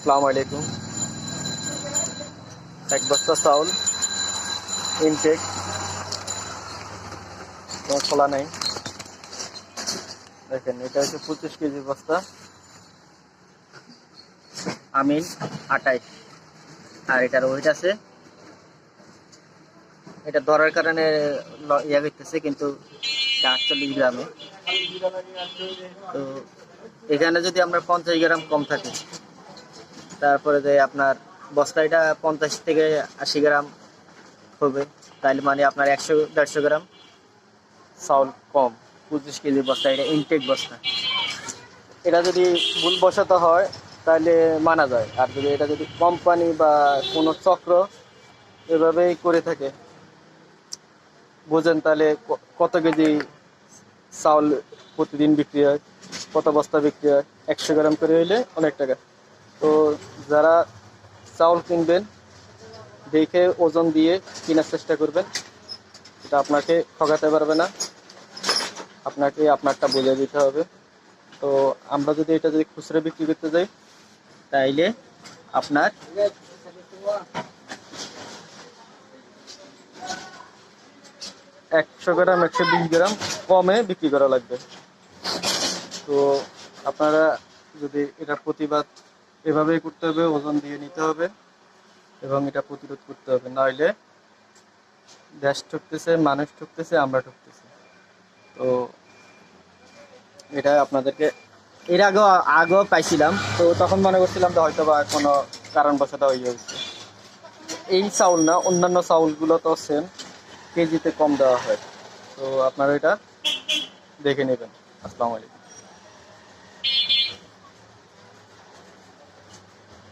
আসসালামু আলাইকুম। এক বস্তা চাউল ইনটেক খোলা নাই। দেখেন এটা হচ্ছে 25 কেজি বস্তা আমিন 28, আর এটার ওয়েট আছে। এটা ধরার কারণে ইয়া করতেছে, কিন্তু 48 গ্রামে। তো এখানে যদি আমরা 50 গ্রাম কম থাকে, তারপরে যে আপনার বস্তাটা 50 থেকে 80 গ্রাম হবে, তাইলে মানে আপনার 100-150 গ্রাম চাউল কম। 25 কেজি বস্তা, এটা ইনটেক বস্তা। এটা যদি ভুল বসাতে হয় তাহলে মানা যায়, আর যদি এটা যদি কোম্পানি বা কোনো চক্র এভাবেই করে থাকে, বোঝেন তাহলে কত কেজি চাউল প্রতিদিন বিক্রি হয়, কত বস্তা বিক্রি হয়। 100 গ্রাম করে হইলে অনেক টাকা। তো যারা চাউল কিনবেন দেখে ওজন দিয়ে কেনার চেষ্টা করবেন, এটা আপনাকে ঠকাতে পারবে না, আপনাকে আপনারটা বুঝে দিতে হবে। তো আমরা যদি এটা যদি খুচরা বিক্রি করতে যাই, তাইলে আপনার 100 গ্রাম 120 গ্রাম কমে বিক্রি করা লাগবে। তো আপনারা যদি এটা প্রতিবাদ এভাবেই করতে হবে, ওজন দিয়ে নিতে হবে এবং এটা প্রতিরোধ করতে হবে, নইলে দেশ ঠকতেছে, মানুষ ঠকতেছে, আমরা ঠকতেছি। তো এটা আপনাদেরকে এর আগেও পাইছিলাম, তো তখন মনে করছিলাম যে হয়তো বা কোনো কারণবশত হয়ে হচ্ছে। এই চাউল না, অন্যান্য চাউলগুলো তো সেম কেজিতে কম দেওয়া হয়। তো আপনারা এটা দেখে নেবেন। আসসালামু আলাইকুম।